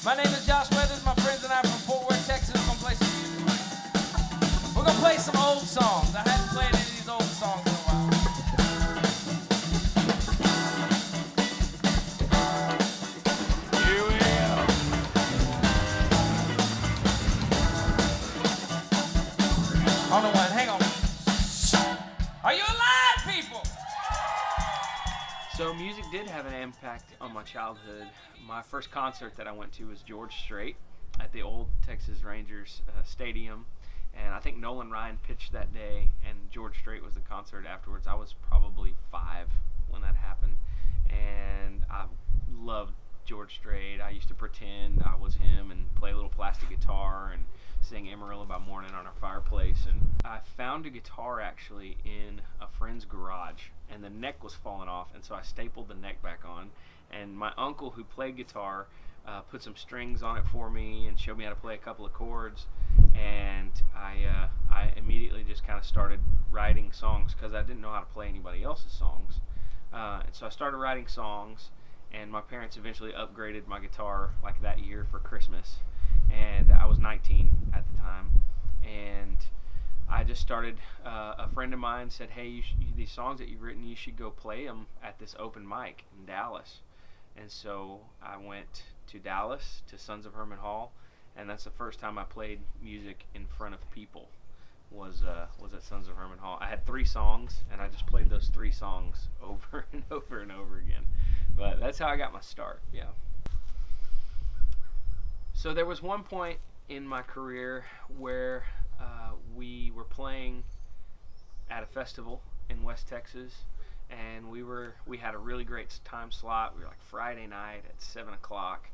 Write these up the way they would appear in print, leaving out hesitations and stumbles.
My name is Josh Weathers. My friends and I are from Fort Worth, Texas. We're gonna play some music. We're gonna play some old songs. I haven't played any of these old songs in a while. On the one, hang on. Are you alive, people? So music did have an impact on my childhood. My first concert that I went to was George Strait at the old Texas Rangers stadium, and I think Nolan Ryan pitched that day, and George Strait was the concert afterwards. I was probably 5 when that happened, and I loved George Strait. I used to pretend I was him and play a little plastic guitar and sing Amarillo by Morning on our fireplace. And I found a guitar actually in a friend's garage, and the neck was falling off, and so I stapled the neck back on. And my uncle, who played guitar, put some strings on it for me and showed me how to play a couple of chords. And I immediately just kind of started writing songs because I didn't know how to play anybody else's songs. And so I started writing songs, and my parents eventually upgraded my guitar like that year for Christmas. And I was 19 at the time, and I just started, a friend of mine said, hey, these songs that you've written, you should go play them at this open mic in Dallas. And so I went to Dallas, to Sons of Herman Hall, and that's the first time I played music in front of people, was at Sons of Herman Hall. I had 3 songs, and I just played those 3 songs over and over and over again. But that's how I got my start, yeah. So there was one point in my career where we were playing at a festival in West Texas, and we had a really great time slot. We were like Friday night at 7 o'clock,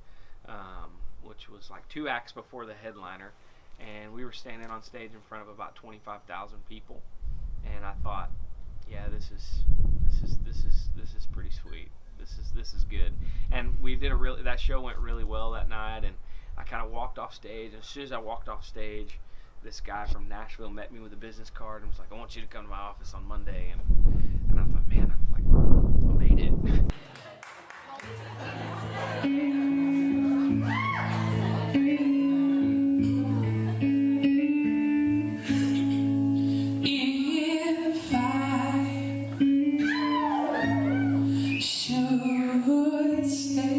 which was like 2 acts before the headliner, and we were standing on stage in front of about 25,000 people. And I thought, yeah, this is pretty sweet. This is good. And we did that show went really well that night, and I kind of walked off stage, and as soon as I walked off stage, this guy from Nashville met me with a business card and was like, I want you to come to my office on Monday. And I thought, man, I made it. If I should stay,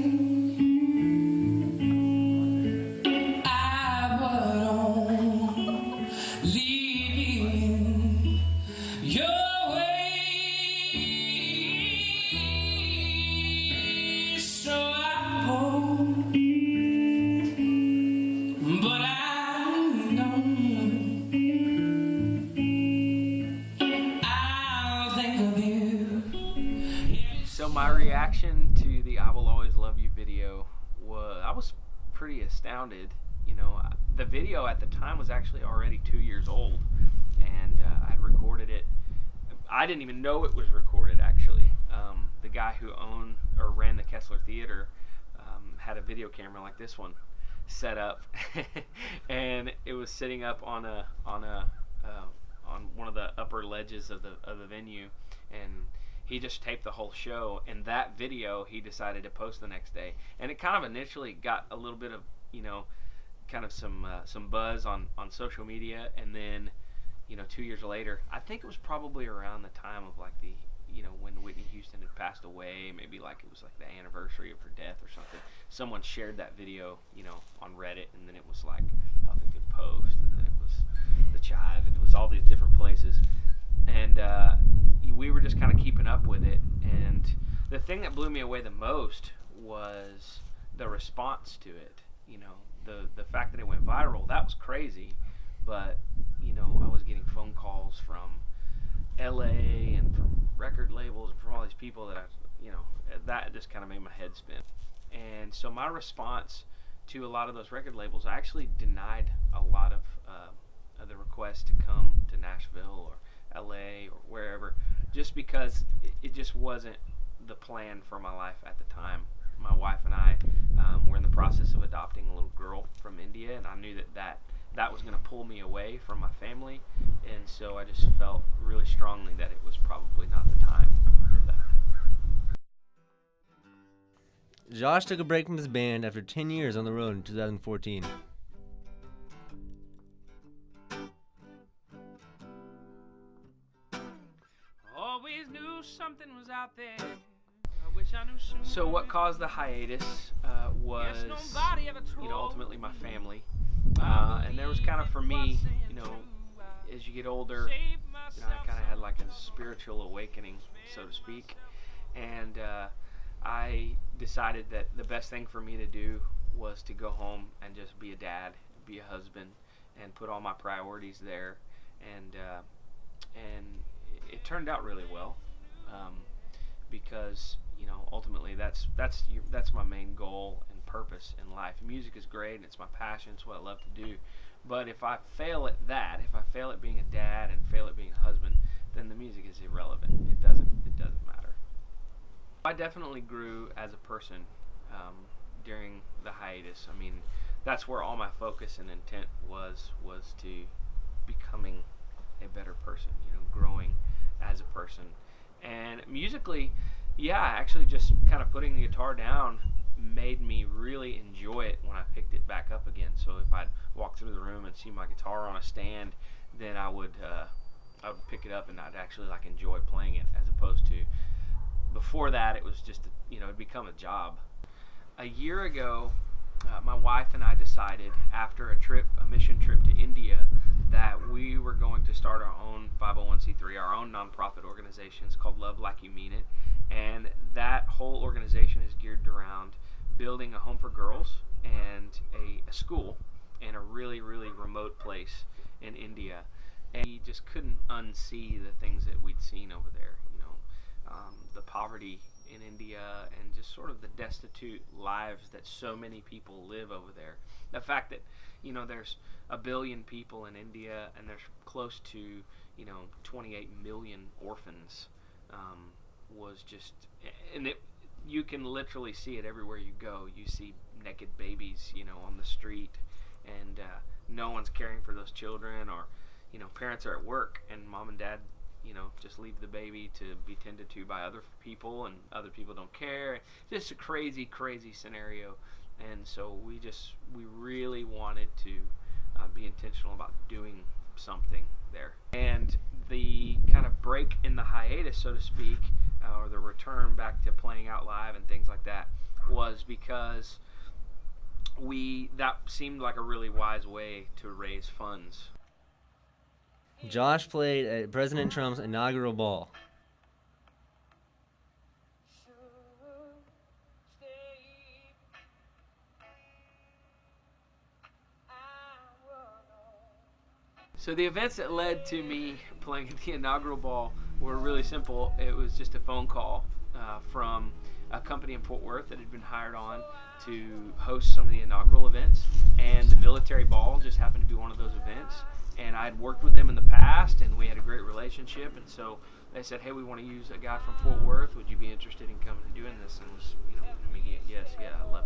So my reaction to the "I Will Always Love You" video I was pretty astounded. You know, the video at the time was actually already 2 years old, and I'd recorded it. I didn't even know it was recorded, actually. The guy who owned or ran the Kessler Theater had a video camera like this one set up, and it was sitting up on one of the upper ledges of the venue, and he just taped the whole show. And that video he decided to post the next day, and it kind of initially got a little bit of, you know, kind of some buzz on social media. And then, you know, 2 years later, I think it was probably around the time of like the, you know, when Whitney Houston had passed away, maybe like it was like the anniversary of her death or something, someone shared that video, you know, on Reddit, and then it was like Huffington Post, and then it was the Chive, and it was all these different places. And we were just kind of keeping up with it, and the thing that blew me away the most was the response to it. You know, the fact that it went viral, that was crazy, but, you know, I was getting phone calls from LA and from record labels and from all these people that that just kind of made my head spin. And so my response to a lot of those record labels, I actually denied a lot of the requests to come to Nashville or LA or wherever, just because it just wasn't the plan for my life at the time. My wife and I were in the process of adopting a little girl from India, and I knew that was going to pull me away from my family, and so I just felt really strongly that it was probably not the time for that. Josh took a break from his band after 10 years on the road in 2014. Always knew something was out there. I wish I knew sooner. So what caused the hiatus was, Yes, nobody ever told ultimately my me. family. And there was kind of, for me, as you get older, I kind of had like a spiritual awakening, so to speak. And I decided that the best thing for me to do was to go home and just be a dad, be a husband, and put all my priorities there. And it turned out really well, because ultimately that's my main goal and purpose in life. Music is great and it's my passion, it's what I love to do. But if I fail at that, if I fail at being a dad and fail at being a husband, then the music is irrelevant. It doesn't matter. I definitely grew as a person during the hiatus. I mean, that's where all my focus and intent was to becoming a better person, growing as a person. And musically, actually just kind of putting the guitar down made me really enjoy it when I picked it back up again. So if I'd walk through the room and see my guitar on a stand, then I would pick it up and I'd actually enjoy playing it, as opposed to before that it was just it'd become a job. A year ago, my wife and I decided, after a mission trip to India, that we were going to start our own 501c3, our own nonprofit organization. It's called Love Like You Mean It, and that whole organization is geared around building a home for girls and a school in a really, really remote place in India. And we just couldn't unsee the things that we'd seen over there, the poverty in India and just sort of the destitute lives that so many people live over there. The fact that there's 1 billion people in India and there's close to 28 million orphans was just, and you can literally see it everywhere you go. You see naked babies on the street, and no one's caring for those children, or parents are at work and mom and dad just leave the baby to be tended to by other people, and other people don't care. Just a crazy scenario. And so we really wanted to be intentional about doing something there. And the kind of break in the hiatus, so to speak, or the return back to playing out live and things like that, was because that seemed like a really wise way to raise funds. Josh played at President Trump's inaugural ball. So the events that led to me playing at the inaugural ball were really simple. It was just a phone call from a company in Fort Worth that had been hired on to host some of the inaugural events, and the military ball just happened to be one of those events. And I'd worked with them in the past, and we had a great relationship. And so they said, "Hey, we want to use a guy from Fort Worth. Would you be interested in coming and doing this?" And it was, immediate yes, I love